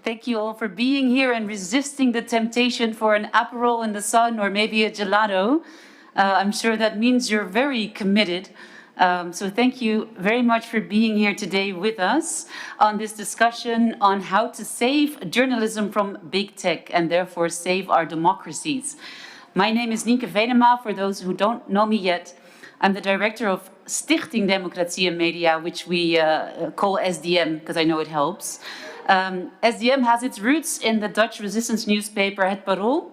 Thank you all for being here and resisting the temptation for an Aperol in the sun or maybe a gelato. I'm sure that means you're very committed. So thank you very much for being here today with us on this discussion on how to save journalism from big tech and therefore save our democracies. My name is Nienke Venema. For those who don't know me yet, I'm the director of Stichting Democratie and Media, which we call SDM because I know it helps. SDM has its roots in the Dutch resistance newspaper Het Parool.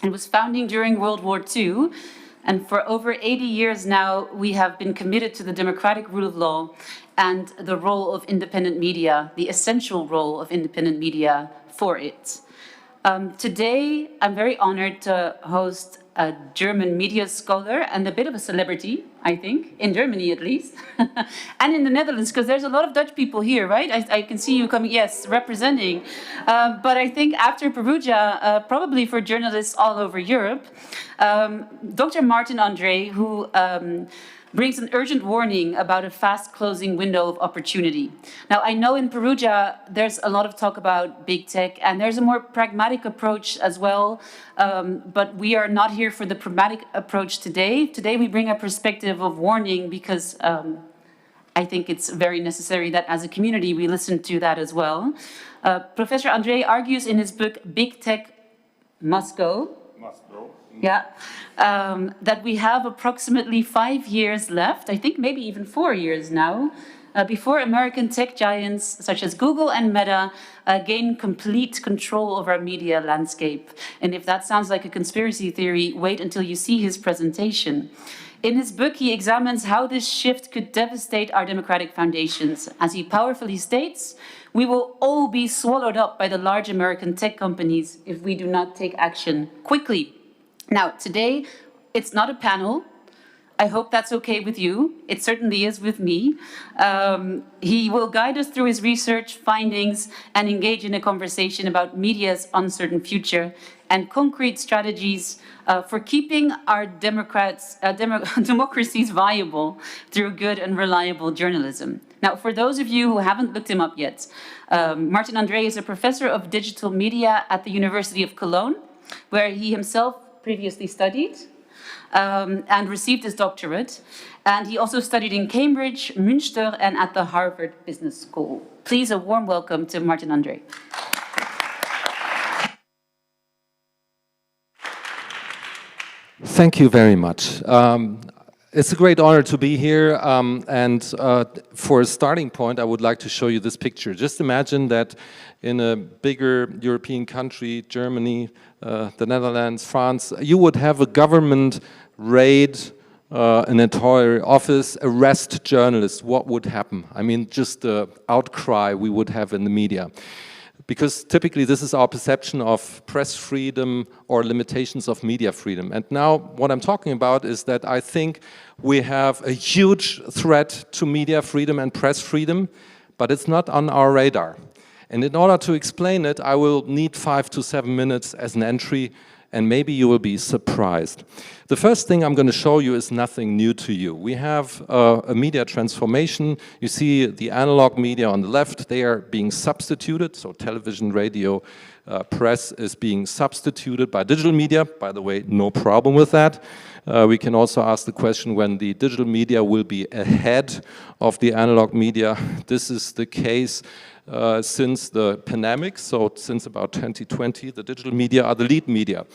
It was founded during World War II. And for over 80 years now, we have been committed to the democratic rule of law and the role of independent media, the essential role of independent media for it. Today, I'm very honored to host a German media scholar and a bit of a celebrity, I think, in Germany at least, and in the Netherlands, because there's a lot of Dutch people here, right? I can see you coming, yes, representing. But I think after Perugia, probably for journalists all over Europe, Dr. Martin Andree, who brings an urgent warning about a fast closing window of opportunity. Now, I know in Perugia, there's a lot of talk about big tech, and there's a more pragmatic approach as well, but we are not here for the pragmatic approach today. Today, we bring a perspective of warning because I think it's very necessary that as a community, we listen to that as well. Professor Andree argues in his book, Big Tech Must Go. Yeah, that we have approximately 5 years left, I think maybe even 4 years now, before American tech giants such as Google and Meta gain complete control of our media landscape. And if that sounds like a conspiracy theory, wait until you see his presentation. In his book, he examines how this shift could devastate our democratic foundations. As he powerfully states, we will all be swallowed up by the large American tech companies if we do not take action quickly. Now, today, it's not a panel. I hope that's okay with you. It certainly is with me. He will guide us through his research findings and engage in a conversation about media's uncertain future and concrete strategies for keeping our democracies viable through good and reliable journalism. Now, for those of you who haven't looked him up yet, Martin Andree is a professor of digital media at the University of Cologne, where he himself previously studied and received his doctorate. And he also studied in Cambridge, Münster, and at the Harvard Business School. Please, a warm welcome to Martin Andree. Thank you very much. It's a great honor to be here, and for a starting point, I would like to show you this picture. Just imagine that in a bigger European country, Germany, the Netherlands, France, you would have a government raid an entire office, arrest journalists. What would happen? I mean, just the outcry we would have in the media. Because typically this is our perception of press freedom or limitations of media freedom. And now what I'm talking about is that I think we have a huge threat to media freedom and press freedom, but it's not on our radar. And in order to explain it, I will need 5 to 7 minutes as an entry, and maybe you will be surprised. The first thing I'm going to show you is nothing new to you. We have a media transformation. You see the analog media on the left, they are being substituted, so television, radio, press is being substituted by digital media. By the way, no problem with that. We can also ask the question when the digital media will be ahead of the analog media. This is the case since the pandemic, so since about 2020, the digital media are the lead media.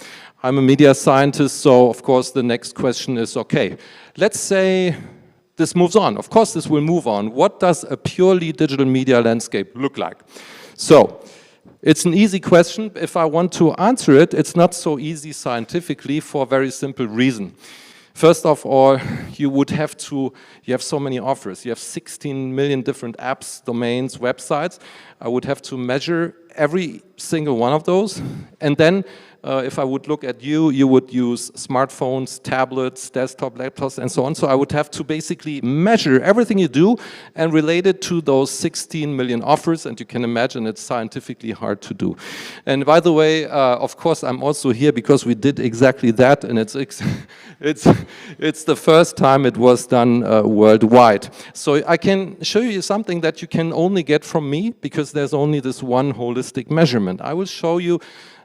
I'm a media scientist, so of course the next question is, okay, let's say this moves on. Of course this will move on. What does a purely digital media landscape look like? So, it's an easy question. If I want to answer it, it's not so easy scientifically for a very simple reason. First of all, you have so many offers. You have 16 million different apps, domains, websites. I would have to measure every single one of those. And then if I would look at you, you would use smartphones, tablets, desktop, laptops, and so on. So I would have to basically measure everything you do and relate it to those 16 million offers. And you can imagine it's scientifically hard to do. And by the way, of course, I'm also here because we did exactly that. And it's the first time it was done worldwide. So I can show you something that you can only get from me because because there's only this one holistic measurement. I will show you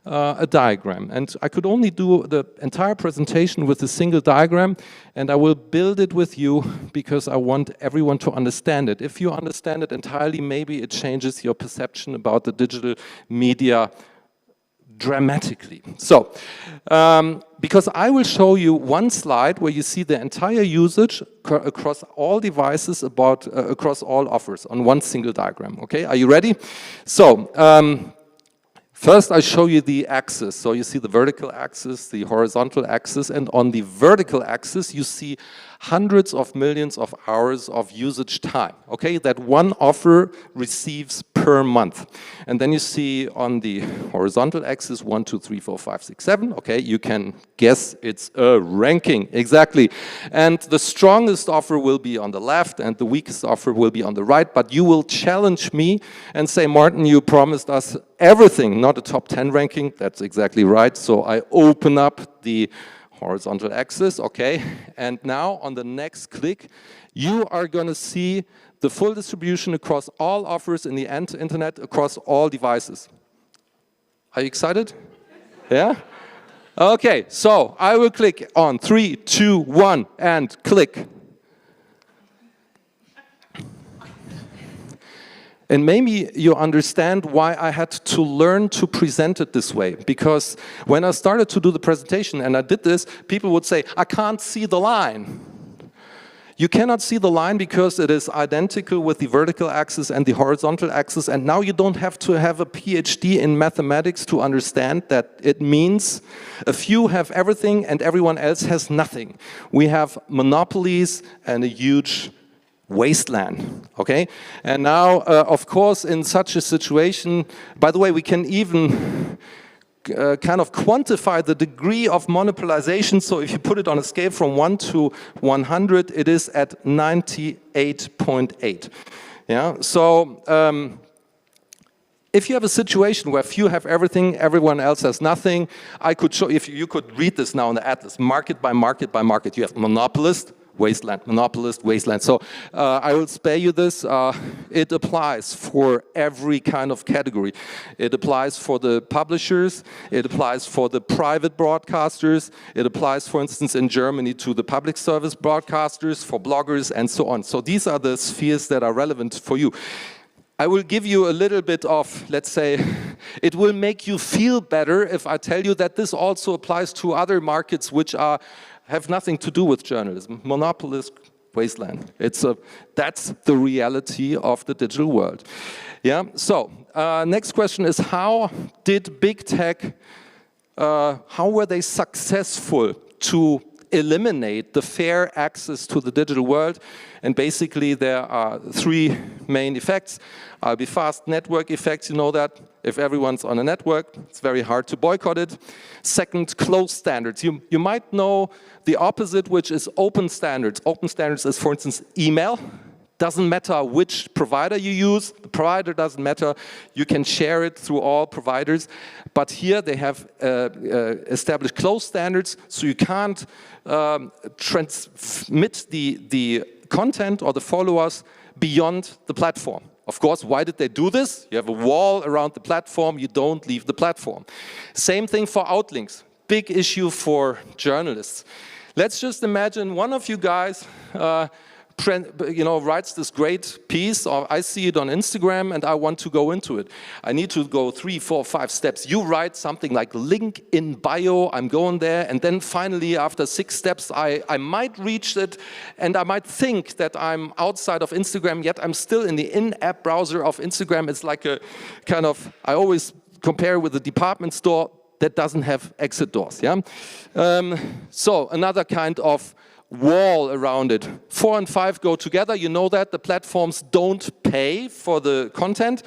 a diagram, and I could only do the entire presentation with a single diagram, and I will build it with you because I want everyone to understand it. If you understand it entirely, maybe it changes your perception about the digital media dramatically. So, because I will show you one slide where you see the entire usage across all devices across all offers on one single diagram. Okay, are you ready? So, first I show you the axis. So you see the vertical axis, the horizontal axis, and on the vertical axis you see hundreds of millions of hours of usage time, okay, that one offer receives per month. And then you see on the horizontal axis 1, 2, 3, 4, 5, 6, 7, okay, you can guess it's a ranking, exactly. And the strongest offer will be on the left and the weakest offer will be on the right, but you will challenge me and say, Martin, you promised us everything, not a top 10 ranking. That's exactly right. So I open up the horizontal axis, okay, and now on the next click you are going to see the full distribution across all offers in the internet across all devices. Are you excited? Yeah? Okay, so I will click on 3, 2, 1 and click. And maybe you understand why I had to learn to present it this way. Because when I started to do the presentation and I did this, people would say, I can't see the line. You cannot see the line because it is identical with the vertical axis and the horizontal axis. And now you don't have to have a PhD in mathematics to understand that it means a few have everything and everyone else has nothing. We have monopolies and a huge wasteland, okay? And now, of course, in such a situation, by the way, we can even kind of quantify the degree of monopolization. So if you put it on a scale from 1 to 100, it is at 98.8. Yeah, so if you have a situation where few have everything, everyone else has nothing, I could show, if you could read this now in the atlas, market by market by market. You have monopolist, wasteland, monopolist, wasteland. So I will spare you this. It applies for every kind of category. It applies for the publishers, it applies for the private broadcasters, it applies, for instance, in Germany to the public service broadcasters, for bloggers, and so on. So these are the spheres that are relevant for you. I will give you a little bit of, let's say, it will make you feel better if I tell you that this also applies to other markets which have nothing to do with journalism. Monopolist, wasteland. That's the reality of the digital world. Yeah. So next question is, how did big tech? How were they successful to eliminate the fair access to the digital world? And basically there are three main effects. I'll be fast. Network effects, you know that. If everyone's on a network, it's very hard to boycott it. Second, closed standards. You might know the opposite, which is open standards. Open standards is, for instance, email. Doesn't matter which provider you use, the provider doesn't matter. You can share it through all providers. But here they have established closed standards, so you can't transmit the content or the followers beyond the platform. Of course, why did they do this? You have a wall around the platform, you don't leave the platform. Same thing for outlinks, big issue for journalists. Let's just imagine one of you guys writes this great piece, or I see it on Instagram and I want to go into it. I need to go 3, 4, 5 steps. You write something like link in bio, I'm going there, and then finally after 6 steps I might reach it and I might think that I'm outside of Instagram, yet I'm still in the in-app browser of Instagram. It's like a kind of, I always compare with a department store that doesn't have exit doors. Yeah. So another kind of wall around it. 4 and 5 go together. You know that the platforms don't pay for the content.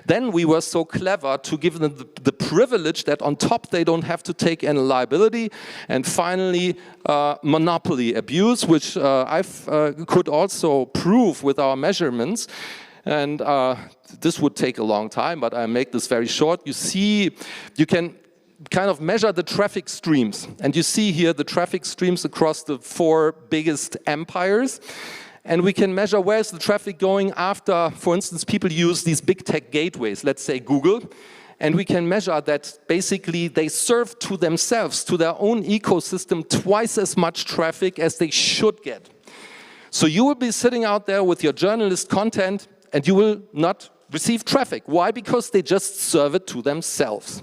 Then we were so clever to give them the privilege that on top they don't have to take any liability. And finally, monopoly abuse, which I could also prove with our measurements. And this would take a long time, but I make this very short. You see, you can kind of measure the traffic streams. And you see here the traffic streams across the 4 biggest empires. And we can measure where is the traffic going after, for instance, people use these big tech gateways, let's say Google. And we can measure that basically they serve to themselves, to their own ecosystem, twice as much traffic as they should get. So you will be sitting out there with your journalist content and you will not receive traffic. Why? Because they just serve it to themselves.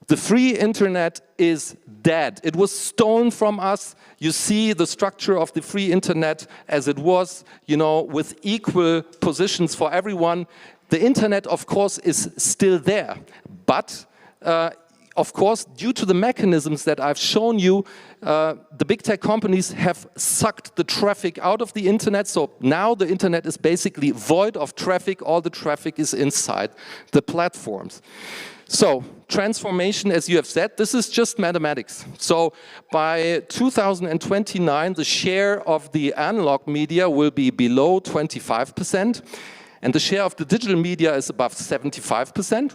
The free internet is dead. It was stolen from us. You see the structure of the free internet as it was, you know, with equal positions for everyone. The internet, of course, is still there. But, of course, due to the mechanisms that I've shown you, the big tech companies have sucked the traffic out of the internet. So now the internet is basically void of traffic. All the traffic is inside the platforms. So transformation, as you have said, this is just mathematics. So by 2029, the share of the analog media will be below 25%, and the share of the digital media is above 75%.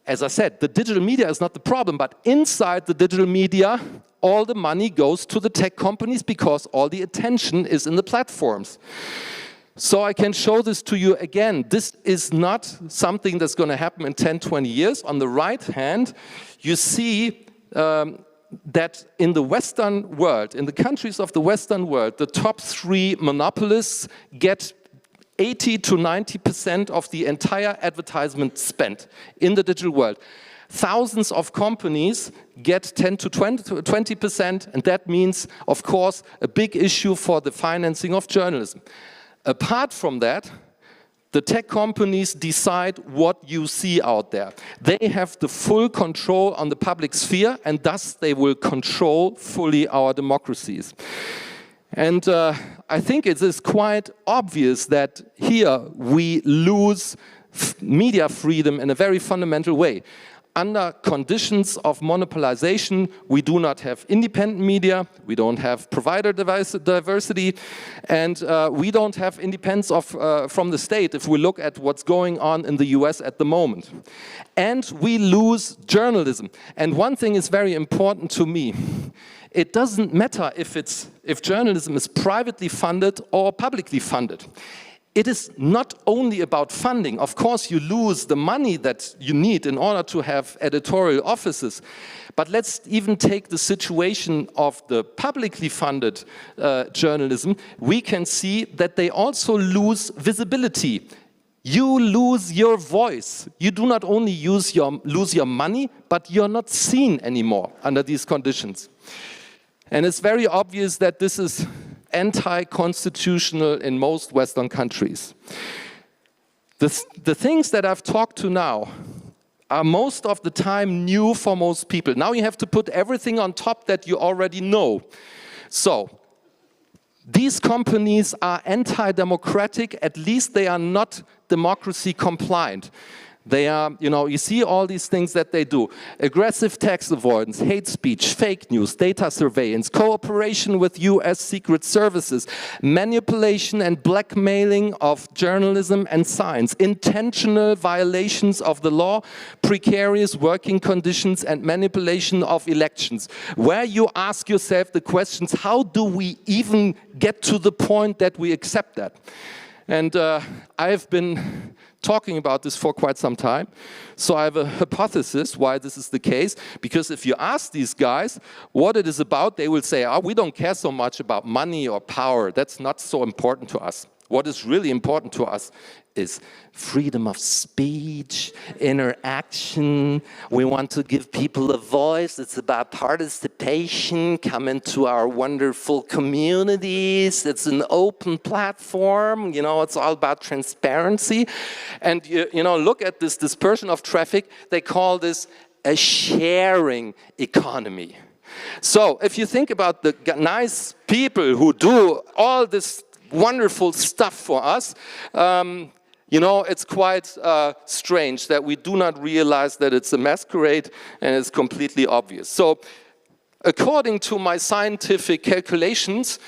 As I said, the digital media is not the problem, but inside the digital media, all the money goes to the tech companies because all the attention is in the platforms. So I can show this to you again. This is not something that's going to happen in 10, 20 years. On the right hand, you see that in the Western world, in the countries of the Western world, the top 3 monopolists get 80 to 90% of the entire advertisement spent in the digital world. Thousands of companies get 10 to 20%, and that means, of course, a big issue for the financing of journalism. Apart from that, the tech companies decide what you see out there. They have the full control on the public sphere, and thus they will control fully our democracies. And I think it is quite obvious that here we lose media freedom in a very fundamental way. Under conditions of monopolization, we do not have independent media, we don't have provider diversity, and we don't have independence from the state if we look at what's going on in the US at the moment. And we lose journalism. And one thing is very important to me. It doesn't matter if journalism is privately funded or publicly funded. It is not only about funding. Of course, you lose the money that you need in order to have editorial offices. But let's even take the situation of the publicly funded journalism. We can see that they also lose visibility. You lose your voice. You do not only lose your money, but you're not seen anymore under these conditions. And it's very obvious that this is anti-constitutional in most Western countries. The things that I've talked to now are most of the time new for most people. Now you have to put everything on top that you already know. So, these companies are anti-democratic, at least they are not democracy compliant. They are, you see all these things that they do. Aggressive tax avoidance, hate speech, fake news, data surveillance, cooperation with US secret services, manipulation and blackmailing of journalism and science, intentional violations of the law, precarious working conditions and manipulation of elections. Where you ask yourself the questions, how do we even get to the point that we accept that? And I've been talking about this for quite some time. So I have a hypothesis why this is the case. Because if you ask these guys what it is about, they will say, oh, we don't care so much about money or power. That's not so important to us. What is really important to us is freedom of speech, interaction. We want to give people a voice. It's about participation. Come into our wonderful communities. It's an open platform. It's all about transparency. And look at this dispersion of traffic. They call this a sharing economy. So if you think about the nice people who do all this wonderful stuff for us, it's quite strange that we do not realize that it's a masquerade and it's completely obvious. So, according to my scientific calculations,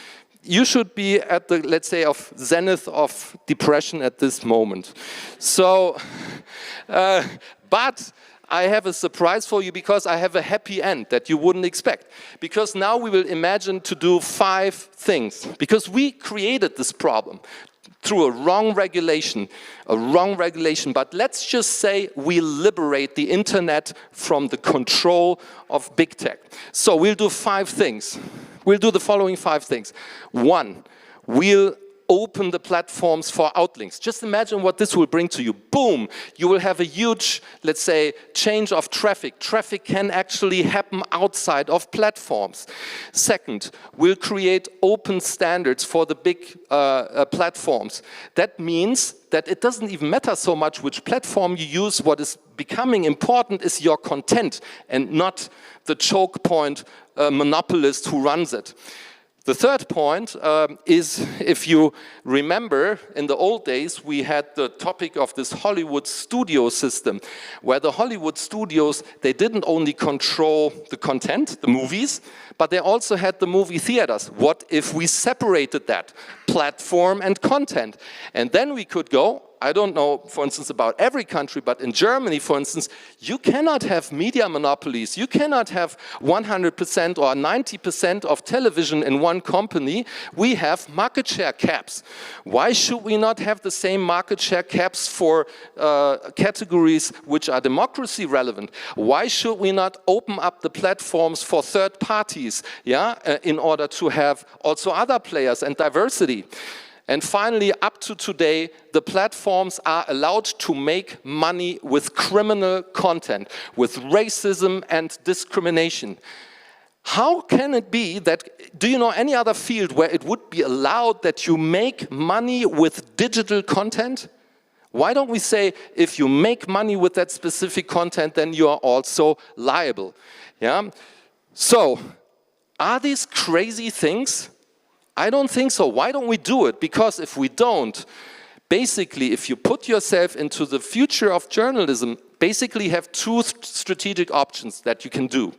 you should be at the, let's say, of zenith of depression at this moment. So, but I have a surprise for you, because I have a happy end that you wouldn't expect. Because now we will imagine to do 5 things. Because we created this problem through a wrong regulation, but let's just say we liberate the internet from the control of big tech. So we'll do 5 things. We'll do the following 5 things. 1, we'll open the platforms for outlinks. Just imagine what this will bring to you. Boom! You will have a huge, let's say, change of traffic. Traffic can actually happen outside of platforms. Second, we'll create open standards for the big platforms. That means that it doesn't even matter so much which platform you use. What is becoming important is your content and not the choke point monopolist who runs it. The third point is, if you remember, in the old days we had the topic of this Hollywood studio system, where the Hollywood studios, they didn't only control the content, the movies, but they also had the movie theaters. What if we separated that, platform and content? And then we could go, I don't know, for instance, about every country, but in Germany, for instance, you cannot have media monopolies. You cannot have 100% or 90% of television in one company. We have market share caps. Why should we not have the same market share caps for categories which are democracy relevant? Why should we not open up the platforms for third parties, in order to have also other players and diversity? And finally, up to today, the platforms are allowed to make money with criminal content, with racism and discrimination. How can it be that, do you know any other field where it would be allowed that you make money with digital content? Why don't we say, if you make money with that specific content, then you are also liable? Yeah? So, are these crazy things? I don't think so. Why don't we do it? Because if we don't, basically, if you put yourself into the future of journalism, basically you have 2 strategic options that you can do.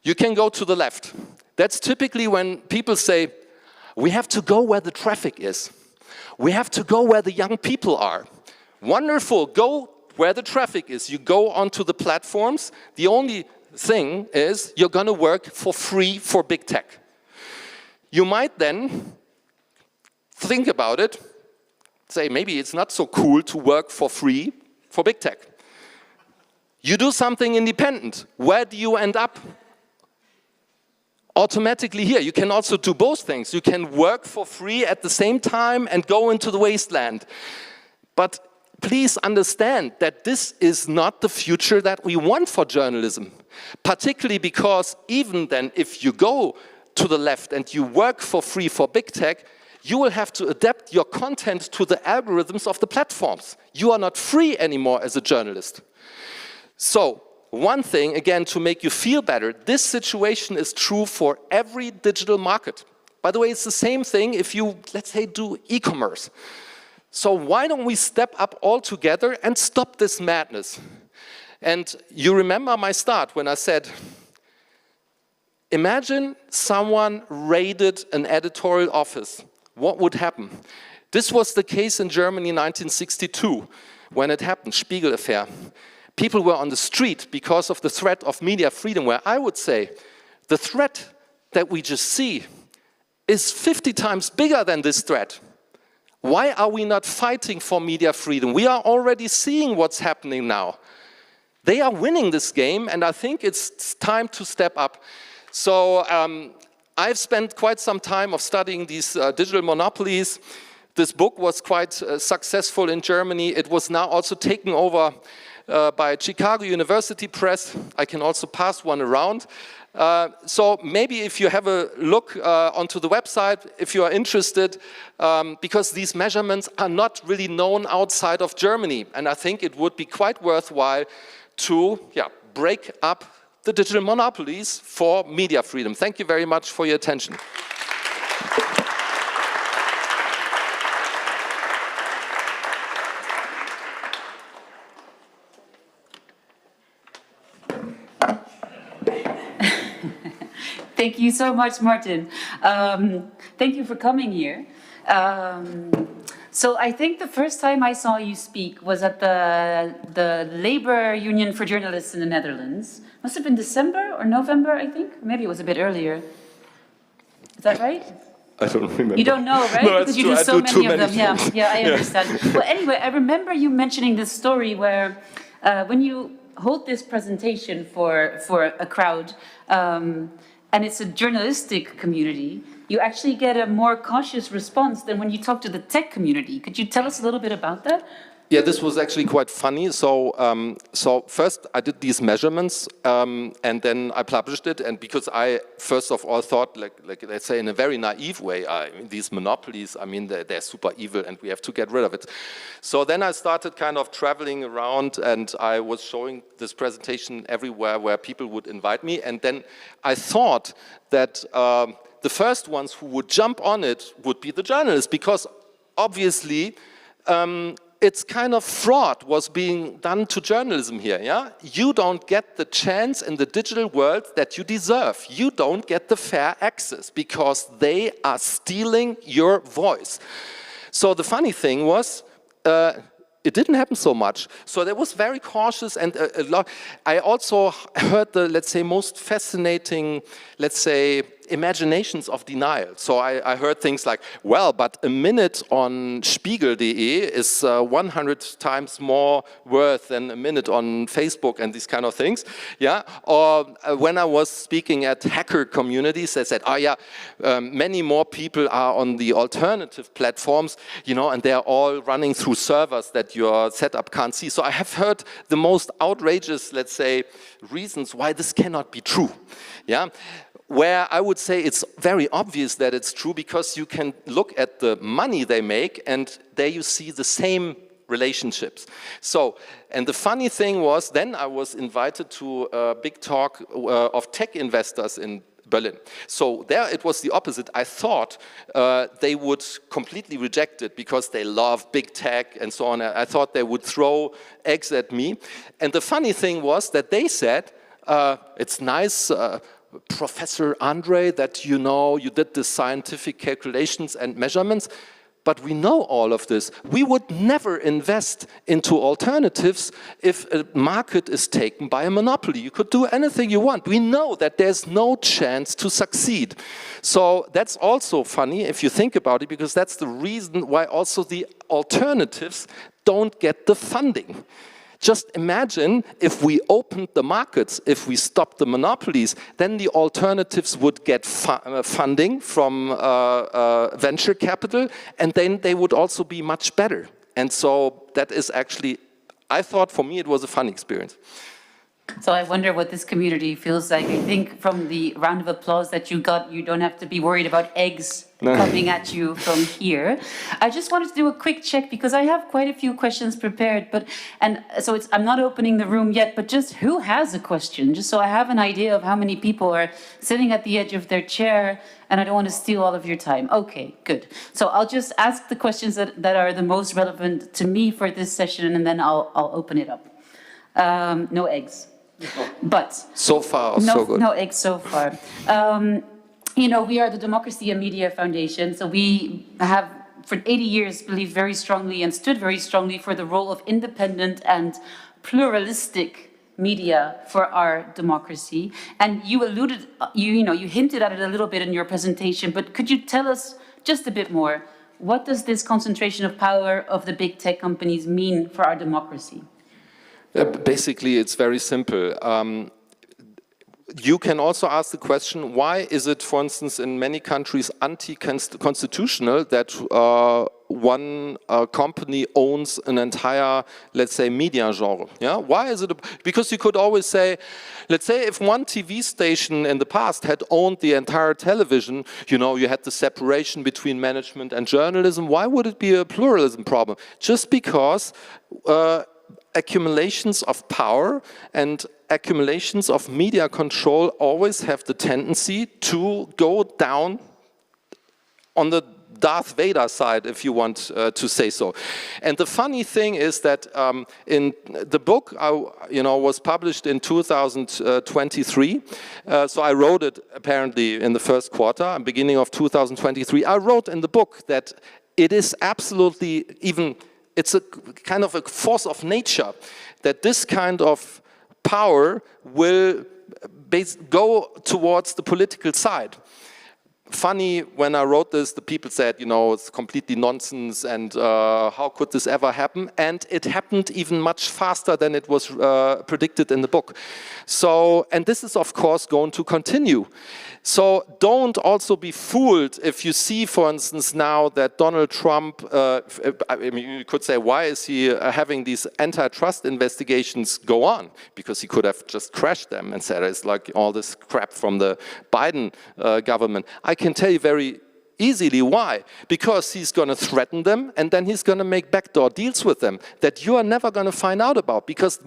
You can go to the left. That's typically when people say, we have to go where the traffic is. We have to go where the young people are. Wonderful, go where the traffic is. You go onto the platforms. The only thing is you're going to work for free for big tech. You might then think about it, say maybe it's not so cool to work for free for big tech. You do something independent. Where do you end up? Automatically here. You can also do both things. You can work for free at the same time and go into the wasteland. But please understand that this is not the future that we want for journalism. Particularly because even then, if you go to the left and you work for free for big tech, you will have to adapt your content to the algorithms of the platforms. You are not free anymore as a journalist. So, one thing, again, to make you feel better, this situation is true for every digital market. By the way, it's the same thing if you, let's say, do e-commerce. So why don't we step up all together and stop this madness? And you remember my start when I said, imagine someone raided an editorial office. What would happen? This was the case in Germany in 1962 when it happened, Spiegel affair. People were on the street because of the threat of media freedom, where I would say the threat that we just see is 50 times bigger than this threat. Why are we not fighting for media freedom? We are already seeing what's happening now. They are winning this game, and I think it's time to step up. So I've spent quite some time of studying these digital monopolies. This book was quite successful in Germany. It was now also taken over by Chicago University Press. I can also pass one around. So maybe if you have a look onto the website, if you are interested, because these measurements are not really known outside of Germany. And I think it would be quite worthwhile to break up the digital monopolies for media freedom. Thank you very much for your attention. Thank you so much, Martin. Thank you for coming here. So I think the first time I saw you speak was at the Labor Union for Journalists in the Netherlands. Must have been December or November, I think. Maybe it was a bit earlier. Is that right? I don't remember. You don't know, right? No, because you do so many of them. Yeah, yeah, I understand. Yeah. Well, anyway, I remember you mentioning this story where when you hold this presentation for a crowd, and it's a journalistic community, you actually get a more cautious response than when you talk to the tech community. Could you tell us a little bit about that? Yeah, this was actually quite funny. So, so first I did these measurements, and then I published it. And because I first of all thought, like let's say in a very naive way, these monopolies, I mean, they're super evil, and we have to get rid of it. So then I started kind of traveling around, and I was showing this presentation everywhere where people would invite me. And then I thought that the first ones who would jump on it would be the journalists, because obviously. It's kind of fraud was being done to journalism here, yeah? You don't get the chance in the digital world that you deserve. You don't get the fair access because they are stealing your voice. So the funny thing was, it didn't happen so much. So that was very cautious, and a lot. I also heard the, let's say, most fascinating, let's say, imaginations of denial. So I heard things like, well, but a minute on Spiegel.de is 100 times more worth than a minute on Facebook and these kind of things. Yeah. Or when I was speaking at hacker communities, they said, oh yeah, many more people are on the alternative platforms, you know, and they're all running through servers that your setup can't see. So I have heard the most outrageous, let's say, reasons why this cannot be true. Yeah. Where I would say it's very obvious that it's true, because you can look at the money they make, and there you see the same relationships. So, and the funny thing was, then I was invited to a big talk of tech investors in Berlin. So there it was the opposite. I thought they would completely reject it because they love big tech and so on. I thought they would throw eggs at me. And the funny thing was that they said, it's nice, Professor Andree, that you know you did the scientific calculations and measurements, but we know all of this. We would never invest into alternatives if a market is taken by a monopoly. You could do anything you want. We know that there's no chance to succeed. So that's also funny if you think about it, because that's the reason why also the alternatives don't get the funding. Just imagine if we opened the markets, if we stopped the monopolies, then the alternatives would get funding from venture capital, and then they would also be much better. And so that is actually, I thought for me it was a fun experience. So I wonder what this community feels like. I think from the round of applause that you got, you don't have to be worried about eggs coming at you from here. I just wanted to do a quick check because I have quite a few questions prepared, and so I'm not opening the room yet, but just who has a question? Just so I have an idea of how many people are sitting at the edge of their chair, and I don't want to steal all of your time. Okay, good. So I'll just ask the questions that are the most relevant to me for this session, and then I'll open it up. No eggs. But so far, so good. No eggs so far. You know, we are the Democracy and Media Foundation, so we have, for 80 years, believed very strongly and stood very strongly for the role of independent and pluralistic media for our democracy. And you alluded, you hinted at it a little bit in your presentation, but could you tell us just a bit more? What does this concentration of power of the big tech companies mean for our democracy? Basically, it's very simple. You can also ask the question, why is it, for instance, in many countries anti-constitutional that one company owns an entire, let's say, media genre? Yeah? Why is it? Because you could always say, let's say if one TV station in the past had owned the entire television, you know, you had the separation between management and journalism, why would it be a pluralism problem? Just because accumulations of power and accumulations of media control always have the tendency to go down on the Darth Vader side, if you want to say so. And the funny thing is that in the book, was published in 2023. So I wrote it apparently in the first quarter, beginning of 2023. I wrote in the book that it is absolutely it's a kind of a force of nature that this kind of power will go towards the political side. Funny, when I wrote this, the people said, you know, it's completely nonsense and how could this ever happen? And it happened even much faster than it was predicted in the book. So, and this is of course going to continue. So don't also be fooled if you see, for instance, now that Donald Trump, I mean, you could say, why is he having these antitrust investigations go on? Because he could have just crashed them and said it's like all this crap from the Biden government. I can tell you very easily why. Because he's going to threaten them and then he's going to make backdoor deals with them that you are never going to find out about, because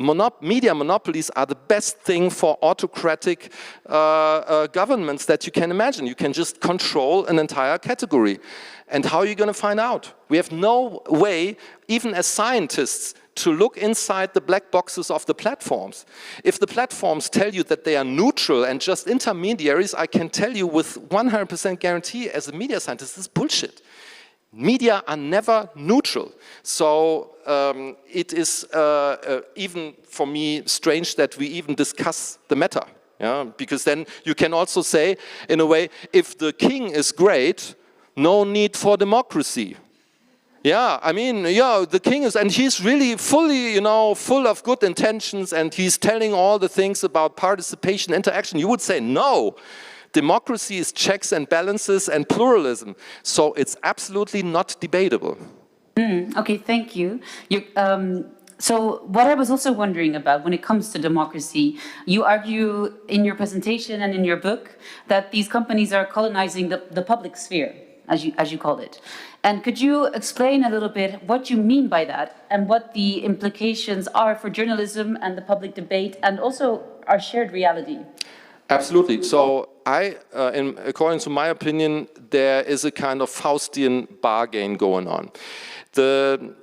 media monopolies are the best thing for autocratic governments that you can imagine. You can just control an entire category. And how are you going to find out? We have no way, even as scientists, to look inside the black boxes of the platforms. If the platforms tell you that they are neutral and just intermediaries, I can tell you with 100% guarantee as a media scientist, this is bullshit. Media are never neutral. So it is even for me strange that we even discuss the matter. Yeah? Because then you can also say, in a way, if the king is great, no need for democracy. Yeah, I mean, yeah, the king is, and he's really fully, you know, full of good intentions, and he's telling all the things about participation, interaction. You would say, no, democracy is checks and balances and pluralism. So it's absolutely not debatable. Okay, thank you. So what I was also wondering about when it comes to democracy, you argue in your presentation and in your book that these companies are colonizing the public sphere, as you call it. And could you explain a little bit what you mean by that and what the implications are for journalism and the public debate and also our shared reality? Absolutely. So according to my opinion, there is a kind of Faustian bargain going on. The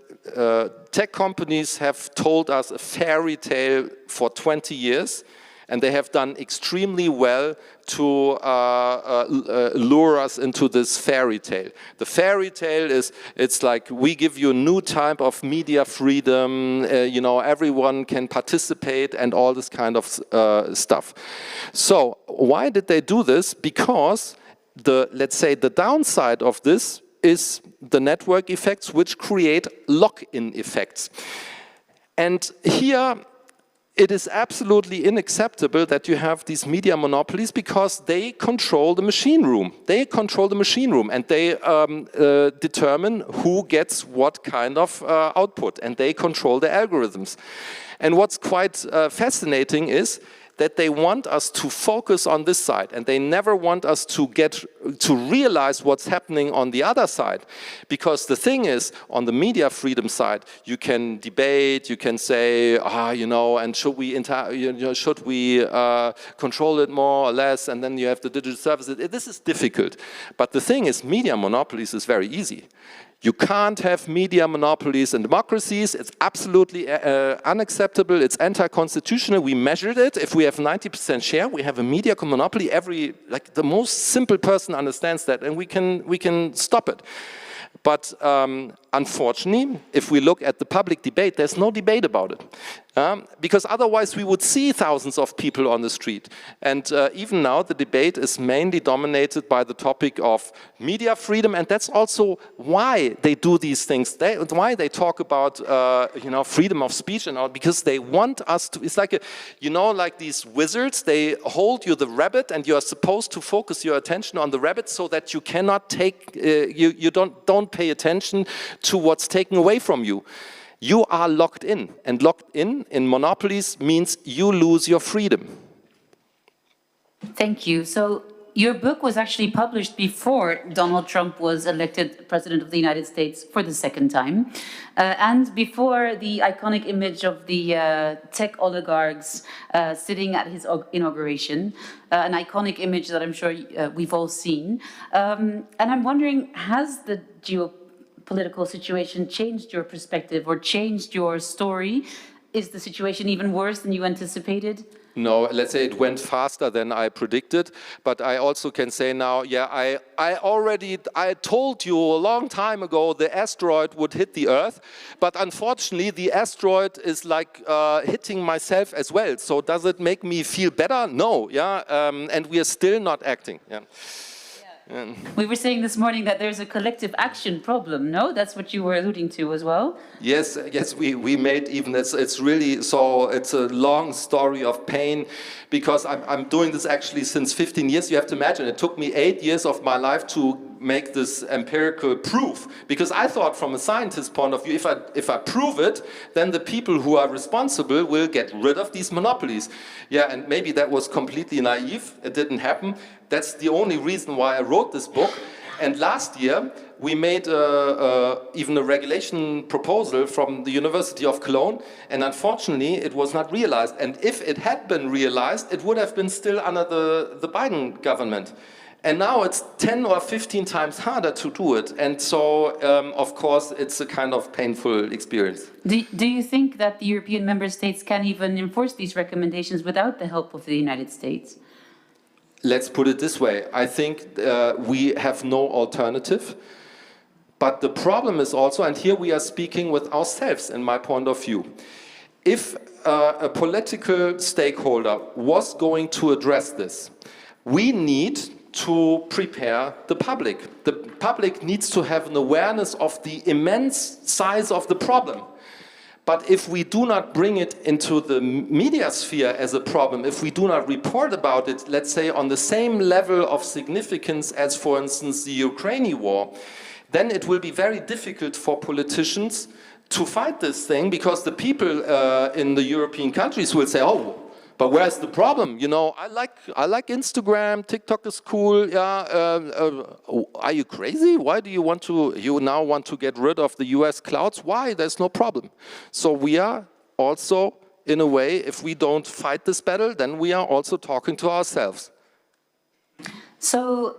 tech companies have told us a fairy tale for 20 years, and they have done extremely well to lure us into this fairy tale. The fairy tale is, it's like we give you a new type of media freedom, you know, everyone can participate and all this kind of stuff. So why did they do this? Because let's say the downside of this is the network effects, which create lock-in effects. And here, it is absolutely unacceptable that you have these media monopolies, because they control the machine room. They control the machine room, and they determine who gets what kind of output, and they control the algorithms. And what's quite fascinating is that they want us to focus on this side, and they never want us to realize what's happening on the other side. Because the thing is, on the media freedom side, you can debate, you can say, you know, and should we control it more or less, and then you have the digital services. This is difficult. But the thing is, media monopolies is very easy. You can't have media monopolies in democracies. It's absolutely unacceptable. It's anti-constitutional. We measured it. If we have 90% share, we have a media monopoly. Like the most simple person understands that, and we can stop it. But unfortunately, if we look at the public debate, there's no debate about it. Because otherwise we would see thousands of people on the street. And even now the debate is mainly dominated by the topic of media freedom, and that's also why they do these things. Why they talk about you know, freedom of speech and all, because they want us to, it's like you know, like these wizards, they hold you the rabbit and you are supposed to focus your attention on the rabbit so that you cannot take, you don't pay attention to what's taken away from you. You are locked in, and locked in monopolies means you lose your freedom. Thank you. So your book was actually published before Donald Trump was elected President of the United States for the second time, and before the iconic image of the tech oligarchs sitting at his inauguration, an iconic image that I'm sure we've all seen. And I'm wondering, has the geopolitical situation changed your perspective or changed your story is the situation even worse than you anticipated? No, let's say it went faster than I predicted, but I also can say now, yeah, I told you a long time ago the asteroid would hit the Earth, but unfortunately the asteroid is like hitting myself as well. So does it make me feel better? No, yeah, and we are still not acting. Yeah. We were saying this morning that there's a collective action problem, no? That's what you were alluding to as well. Yes, we made even, it's really, so it's a long story of pain, because I'm doing this actually since 15 years. You have to imagine, it took me 8 years of my life to make this empirical proof, because I thought from a scientist's point of view, if I prove it, then the people who are responsible will get rid of these monopolies. Yeah, and maybe that was completely naive, it didn't happen. That's the only reason why I wrote this book. And last year, we made even a regulation proposal from the University of Cologne, and unfortunately, it was not realized. And if it had been realized, it would have been still under the Biden government. And now it's 10 or 15 times harder to do it. And so, of course, it's a kind of painful experience. Do you think that the European member states can even enforce these recommendations without the help of the United States? Let's put it this way. I think we have no alternative. But the problem is also, and here we are speaking with ourselves, in my point of view, if a political stakeholder was going to address this, we need to prepare the public. The public needs to have an awareness of the immense size of the problem. But if we do not bring it into the media sphere as a problem, if we do not report about it, let's say on the same level of significance as, for instance, the Ukraine war, then it will be very difficult for politicians to fight this thing, because the people in the European countries will say, oh, but where's the problem? You know, I like Instagram, TikTok is cool. Yeah, are you crazy? Why do you now want to get rid of the US clouds? Why? There's no problem. So we are also, in a way, if we don't fight this battle, then we are also talking to ourselves. So,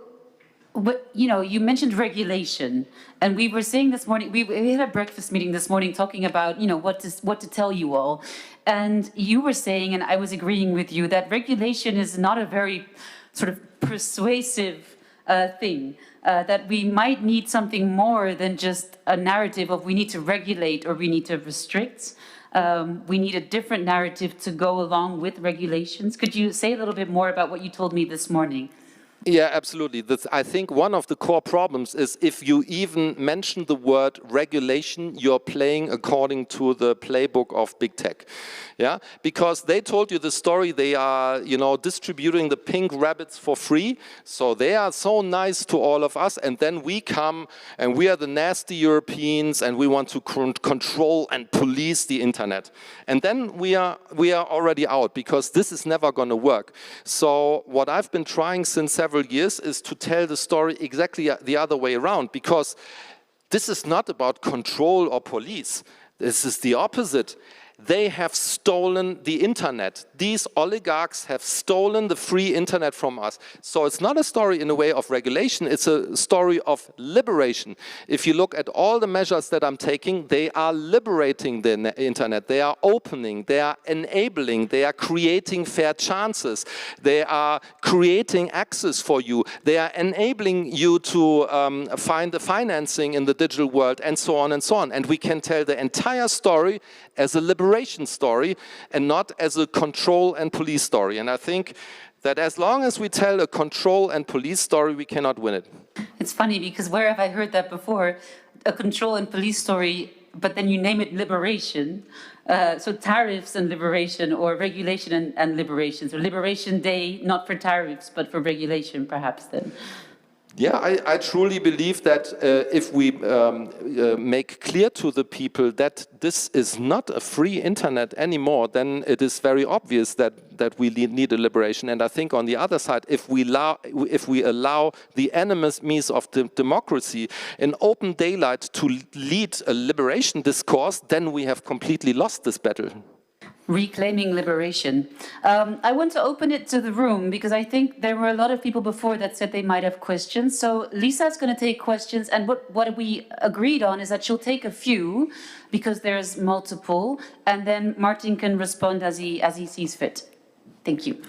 you know, you mentioned regulation, and we were saying this morning, we had a breakfast meeting this morning talking about, you know, what to tell you all. And you were saying, and I was agreeing with you, that regulation is not a very sort of persuasive thing, that we might need something more than just a narrative of we need to regulate or we need to restrict. We need a different narrative to go along with regulations. Could you say a little bit more about what you told me this morning? Yeah, absolutely. I think one of the core problems is if you even mention the word regulation, you're playing according to the playbook of big tech. Yeah, because they told you the story, they are, you know, distributing the pink rabbits for free. So they are so nice to all of us. And then we come and we are the nasty Europeans and we want to control and police the internet. And then we are already out, because this is never going to work. So what I've been trying since several years is to tell the story exactly the other way around, because this is not about control or police. This is the opposite. They have stolen the internet. These oligarchs have stolen the free internet from us. So it's not a story in a way of regulation, it's a story of liberation. If you look at all the measures that I'm taking, they are liberating the internet. They are opening, they are enabling, they are creating fair chances. They are creating access for you. They are enabling you to find the financing in the digital world, and so on and so on. And we can tell the entire story as a liberation story and not as a control and police story. And I think that as long as we tell a control and police story, we cannot win it. It's funny, because where have I heard that before? A control and police story, but then you name it liberation. So tariffs and liberation, or regulation and liberation. So Liberation Day, not for tariffs, but for regulation, perhaps then. Yeah, I truly believe that if we make clear to the people that this is not a free internet anymore, then it is very obvious that we need a liberation. And I think on the other side, if we allow the enemies of the democracy in open daylight to lead a liberation discourse, then we have completely lost this battle. Reclaiming liberation. I want to open it to the room because I think there were a lot of people before that said they might have questions. So Lisa's going to take questions, and what we agreed on is that she'll take a few because there's multiple, and then Martin can respond as he sees fit. Thank you.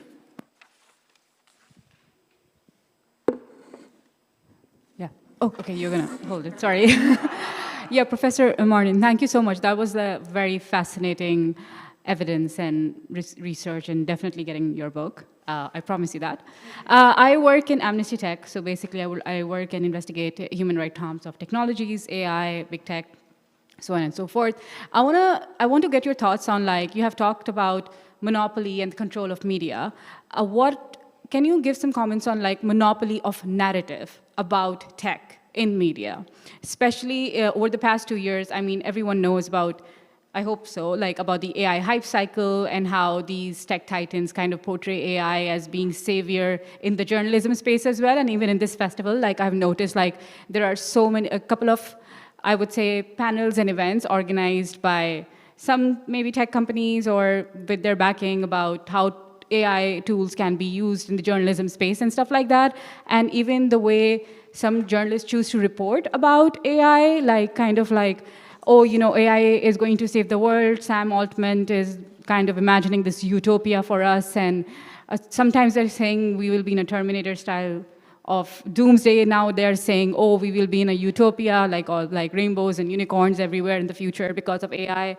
Yeah. Oh, okay, you're going to hold it. Sorry. Yeah, Professor Martin, thank you so much. That was a very fascinating evidence and research, and definitely getting your book. I promise you that. I work in Amnesty Tech, so basically I work and investigate human rights harms of technologies, AI, big tech, so on and so forth. I want to get your thoughts on, like, you have talked about monopoly and control of media. Can you give some comments on, like, monopoly of narrative about tech in media? Especially over the past 2 years, I mean, everyone knows about, I hope so, like, about the AI hype cycle and how these tech titans kind of portray AI as being savior in the journalism space as well. And even in this festival, like, I've noticed, like, there are a couple of, I would say, panels and events organized by some maybe tech companies or with their backing about how AI tools can be used in the journalism space and stuff like that. And even the way some journalists choose to report about AI, like, kind of like, oh, you know, AI is going to save the world. Sam Altman is kind of imagining this utopia for us. And sometimes they're saying we will be in a Terminator style of doomsday. Now they're saying, oh, we will be in a utopia, like, all, like rainbows and unicorns everywhere in the future because of AI.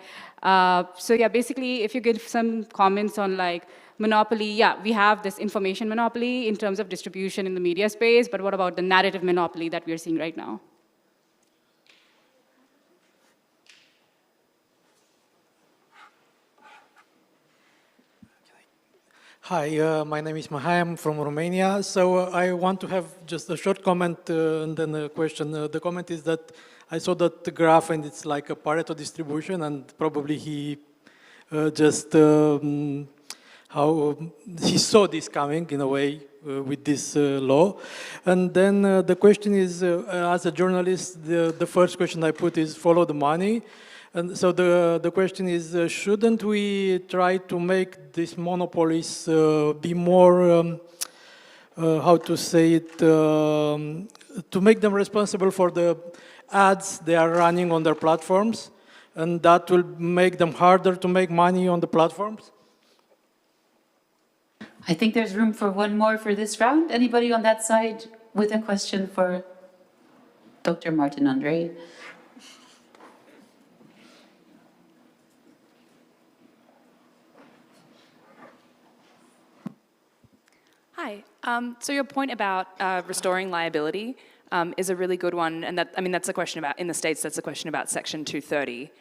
So yeah, basically, if you give some comments on, like, monopoly, yeah, we have this information monopoly in terms of distribution in the media space, but what about the narrative monopoly that we're seeing right now? Hi, my name is Mihai, I'm from Romania. So I want to have just a short comment and then a question. The comment is that I saw that the graph and it's like a Pareto distribution, and probably he how he saw this coming in a way with this law. And then the question is, as a journalist, the first question I put is follow the money. And so the question is, shouldn't we try to make these monopolies be more, how to say it, to make them responsible for the ads they are running on their platforms, and that will make them harder to make money on the platforms? I think there's room for one more for this round. Anybody on that side with a question for Dr. Martin Andree? Hi. So your point about restoring liability is a really good one, and that's a question about, in the States, that's a question about Section 230.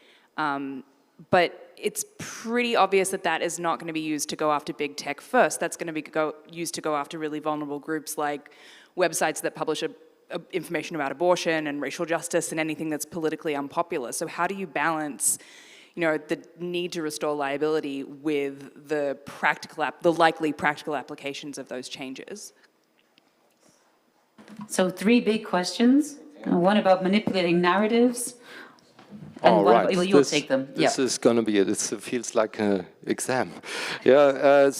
But it's pretty obvious that that is not going to be used to go after big tech first. That's going to be used to go after really vulnerable groups like websites that publish information about abortion and racial justice and anything that's politically unpopular. So how do you balance, you know, the need to restore liability with the likely practical applications of those changes? So 3 big questions. One about manipulating narratives. And All right. Well, you'll take them. This is going to be it. It feels like an exam. Yeah.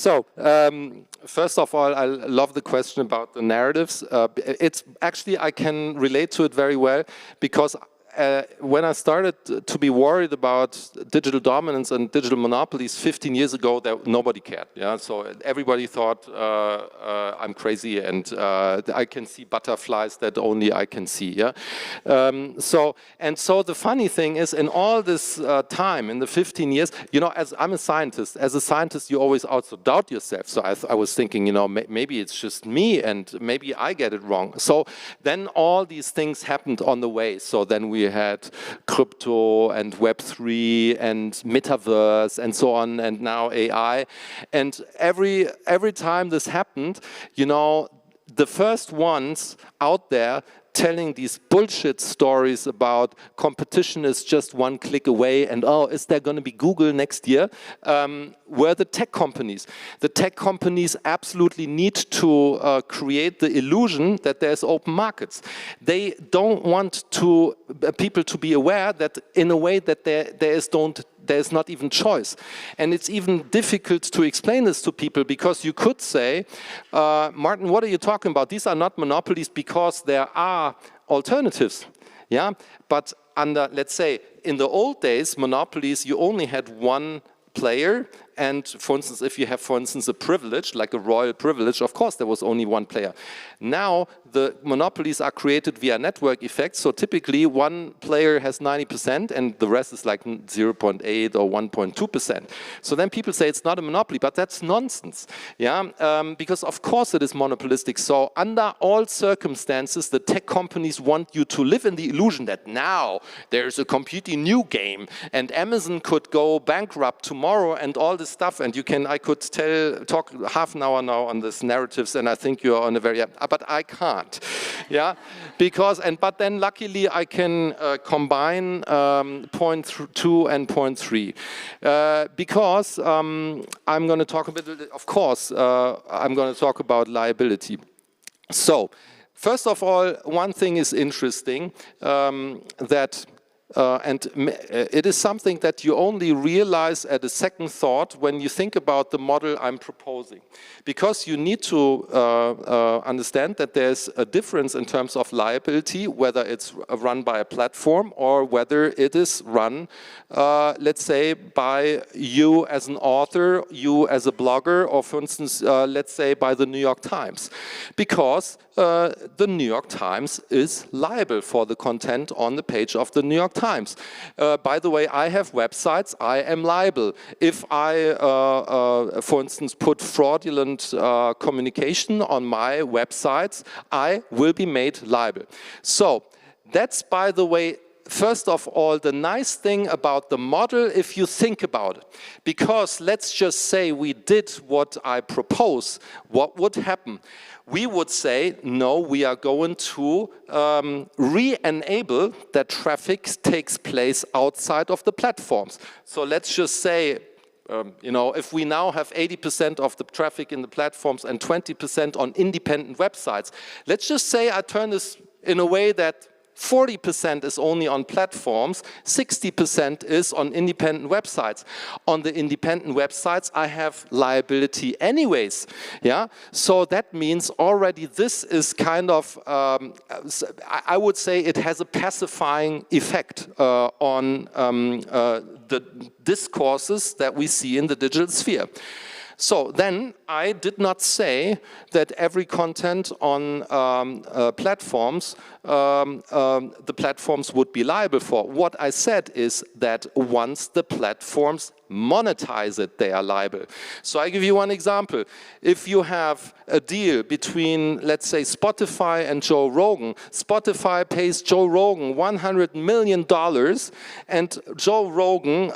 First of all, I love the question about the narratives. It's actually, I can relate to it very well, because when I started to be worried about digital dominance and digital monopolies 15 years ago, nobody cared. Yeah, so everybody thought I'm crazy and I can see butterflies that only I can see. Yeah, so the funny thing is, in all this time, in the 15 years, you know, as I'm a scientist, you always also doubt yourself. So I was thinking, you know, maybe it's just me and maybe I get it wrong. So then all these things happened on the way. So then we had crypto and Web3 and metaverse and so on, and now AI. And every time this happened, you know, the first ones out there telling these bullshit stories about competition is just one click away and, oh, is there going to be Google next year, were the tech companies. The tech companies absolutely need to create the illusion that there's open markets. They don't want people to be aware that in a way that there's not even choice. And it's even difficult to explain this to people, because you could say, Martin, what are you talking about? These are not monopolies because there are alternatives. Yeah, but under, let's say, in the old days, monopolies, you only had one player. And for instance, if you have, for instance, a privilege, like a royal privilege, of course there was only one player. Now the monopolies are created via network effects. So typically one player has 90% and the rest is like 0.8 or 1.2%. So then people say it's not a monopoly, but that's nonsense. Yeah, because of course it is monopolistic. So under all circumstances, the tech companies want you to live in the illusion that now there's a completely new game and Amazon could go bankrupt tomorrow and all this stuff, and I could talk half an hour now on this narratives, and I think you're on a very, but I can't, yeah, but then luckily I can combine point 2 and point 3, because I'm going to talk a bit, of course, I'm going to talk about liability. So, first of all, one thing is interesting, that and it is something that you only realize at a second thought when you think about the model I'm proposing. Because you need to understand that there's a difference in terms of liability, whether it's run by a platform or whether it is run, let's say, by you as an author, you as a blogger, or for instance, let's say by the New York Times. Because the New York Times is liable for the content on the page of the New York Times. By the way, I have websites, I am liable. If I, for instance, put fraudulent communication on my websites, I will be made liable. So that's, by the way, first of all, the nice thing about the model, if you think about it. Because let's just say we did what I propose, what would happen? We would say, no, we are going to re-enable that traffic takes place outside of the platforms. So let's just say, you know, if we now have 80% of the traffic in the platforms and 20% on independent websites, let's just say I turn this in a way that 40% is only on platforms, 60% is on independent websites. On the independent websites, I have liability anyways. Yeah, so that means already this is kind of, I would say it has a pacifying effect on the discourses that we see in the digital sphere. So then I did not say that every content on platforms, the platforms would be liable for. What I said is that once the platforms monetize it, they are liable. So I give you one example. If you have a deal between, let's say, Spotify and Joe Rogan, Spotify pays Joe Rogan $100 million, and Joe Rogan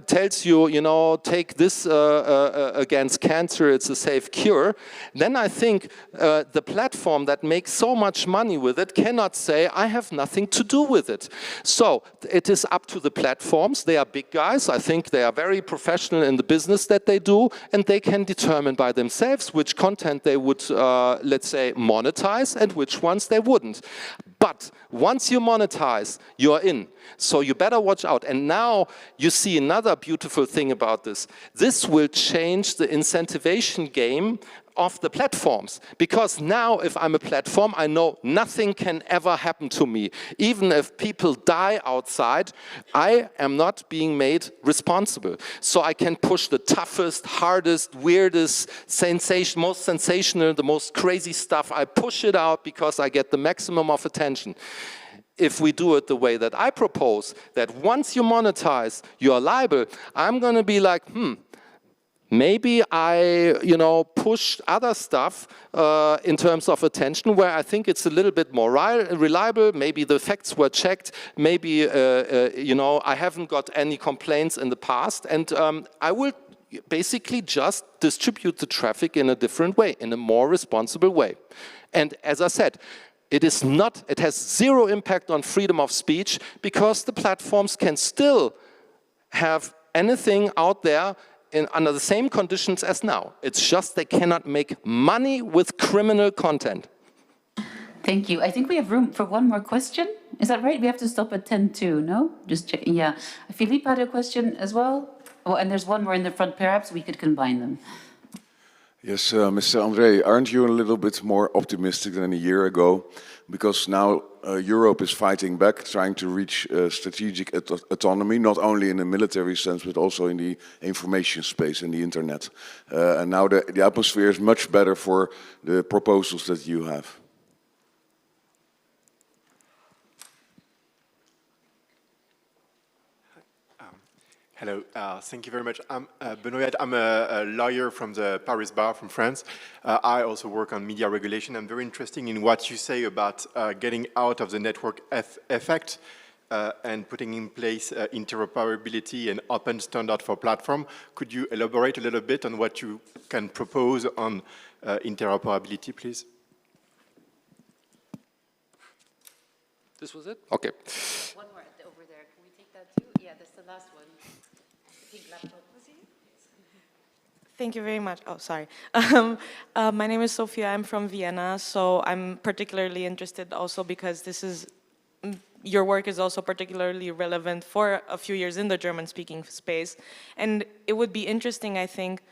tells you, you know, take this against cancer, it's a safe cure, then I think the platform that makes so much money with it cannot say, I have nothing to do with it. So it is up to the platforms. They are big guys. I think they are very professional in the business that they do, and they can determine by themselves which content they would, let's say, monetize and which ones they wouldn't. But once you monetize, you're in. So you better watch out. And now you see another beautiful thing about this. This will change the incentivization game of the platforms. Because now if I'm a platform, I know nothing can ever happen to me. Even if people die outside, I am not being made responsible. So I can push the toughest, hardest, weirdest, most sensational, the most crazy stuff. I push it out because I get the maximum of attention. If we do it the way that I propose, that once you monetize, you are liable, I'm going to be like, maybe I, you know, push other stuff in terms of attention where I think it's a little bit more reliable. Maybe the facts were checked. Maybe, you know, I haven't got any complaints in the past. And I will basically just distribute the traffic in a different way, in a more responsible way. And as I said, It is not, it has zero impact on freedom of speech because the platforms can still have anything out there under the same conditions as now. It's just they cannot make money with criminal content. Thank you. I think we have room for one more question. Is that right? We have to stop at 10:02, no? Just checking, yeah. Philippe had a question as well. Oh, and there's one more in the front. Perhaps we could combine them. Yes, Mr. Andree, aren't you a little bit more optimistic than a year ago? Because now Europe is fighting back, trying to reach strategic autonomy, not only in the military sense, but also in the information space and the internet. And now the atmosphere is much better for the proposals that you have. Hello, thank you very much. I'm Benoît. I'm a lawyer from the Paris Bar from France. I also work on media regulation. I'm very interested in what you say about getting out of the network effect and putting in place interoperability and open standard for platform. Could you elaborate a little bit on what you can propose on interoperability, please? This was it? Okay. One more over there. Can we take that too? Yeah, that's the last one. Thank you very much. Oh, sorry. My name is Sofia. I'm from Vienna, so I'm particularly interested also because this is, your work is also particularly relevant for a few years in the German-speaking space. And it would be interesting, I think,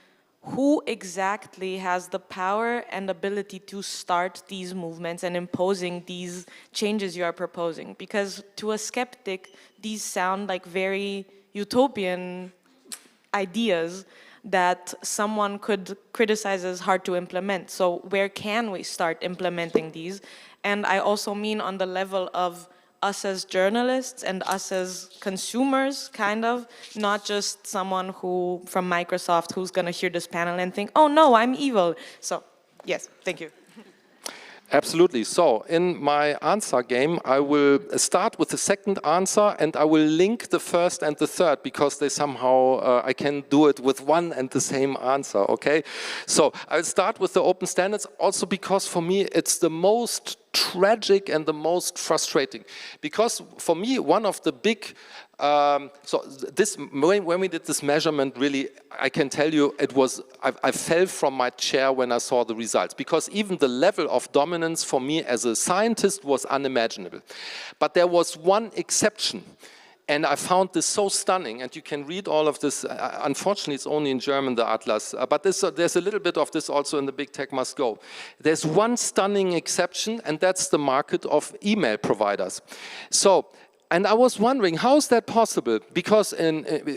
who exactly has the power and ability to start these movements and imposing these changes you are proposing? Because to a skeptic, these sound like very utopian ideas that someone could criticize as hard to implement. So where can we start implementing these? And I also mean on the level of us as journalists and us as consumers, kind of, not just someone who from Microsoft who's gonna hear this panel and think, oh no, I'm evil. So yes, thank you. Absolutely. So in my answer game, I will start with the second answer and I will link the first and the third because they somehow, I can do it with one and the same answer, okay? So I'll start with the open standards also because for me it's the most tragic and the most frustrating. Because for me, one of the big, so this, when we did this measurement, really, I can tell you, it was, I fell from my chair when I saw the results, because even the level of dominance for me as a scientist was unimaginable. But there was one exception. And I found this so stunning, and you can read all of this. Unfortunately, it's only in German, the Atlas, but there's a little bit of this also in the Big Tech Must Go. There's one stunning exception, and that's the market of email providers. So, and I was wondering, how is that possible? Because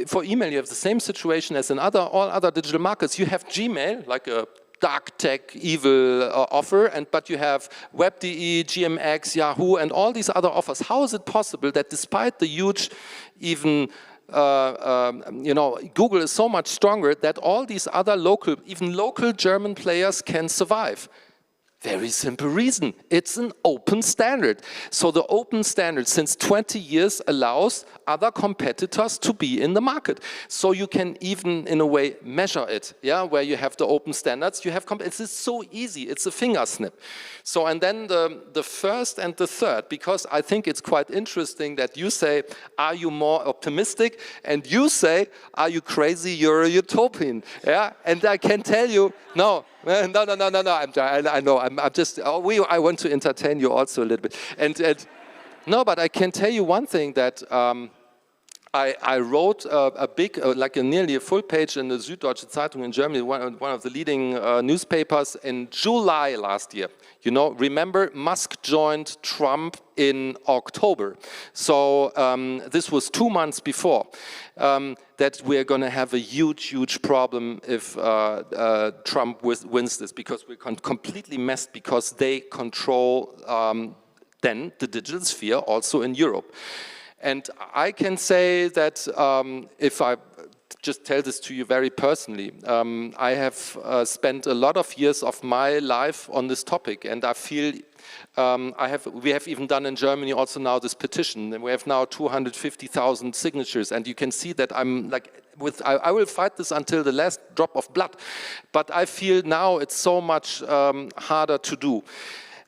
for email, you have the same situation as in all other digital markets. You have Gmail, like a dark tech, evil offer, but you have Web.de, GMX, Yahoo, and all these other offers. How is it possible that despite the huge, even, you know, Google is so much stronger that all these other local, even local German players can survive? Very simple reason. It's an open standard. So the open standard since 20 years allows other competitors to be in the market. So you can even, in a way, measure it. Yeah, where you have the open standards, you have it's so easy. It's a finger snip. So and then the first and the third, because I think it's quite interesting that you say, are you more optimistic? And you say, are you crazy? You're a utopian. Yeah, and I can tell you, no. No. I know. I'm just. I want to entertain you also a little bit. And no, but I can tell you one thing that I wrote a big, like nearly a full page in the Süddeutsche Zeitung in Germany, one of the leading newspapers, in July last year. You know, remember Musk joined Trump in October. So this was 2 months before that we're going to have a huge problem if Trump wins this, because we're completely messed, because they control then the digital sphere also in Europe. And I can say that if I just tell this to you very personally, I have spent a lot of years of my life on this topic, and I feel we have even done in Germany also now this petition, and we have now 250,000 signatures, and you can see that I'm like, I will fight this until the last drop of blood, but I feel now it's so much harder to do.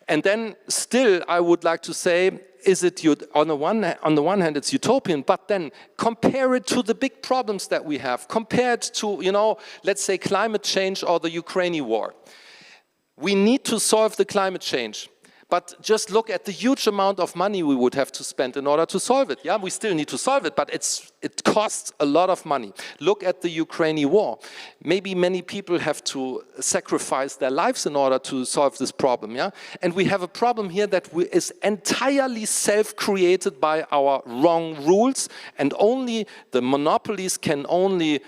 And then still, I would like to say, is it on the one hand it's utopian, but then compare it to the big problems that we have. Compare it to, you know, let's say climate change or the Ukraine war. We need to solve the climate change. But just look at the huge amount of money we would have to spend in order to solve it. Yeah, we still need to solve it, but it costs a lot of money. Look at the Ukraine war. Maybe many people have to sacrifice their lives in order to solve this problem. Yeah, and we have a problem here that is entirely self-created by our wrong rules, and only the monopolies can only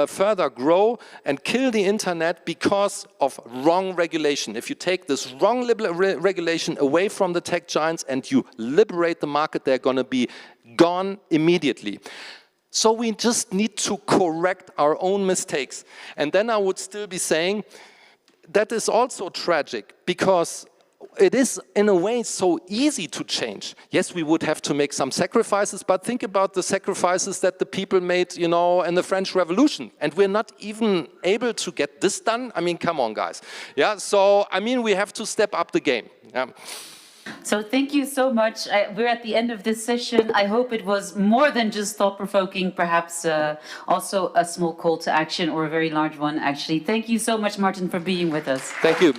further grow and kill the internet because of wrong regulation. If you take this wrong regulation away from the tech giants and you liberate the market, they're going to be gone immediately. So we just need to correct our own mistakes. And then I would still be saying that is also tragic, because it is in a way so easy to change. Yes, we would have to make some sacrifices, but think about the sacrifices that the people made, you know, in the French Revolution. And we're not even able to get this done. I mean, come on, guys. Yeah, so, I mean, we have to step up the game. Yeah. So thank you so much. We're at the end of this session. I hope it was more than just thought-provoking, perhaps also a small call to action, or a very large one, actually. Thank you so much, Martin, for being with us. Thank you.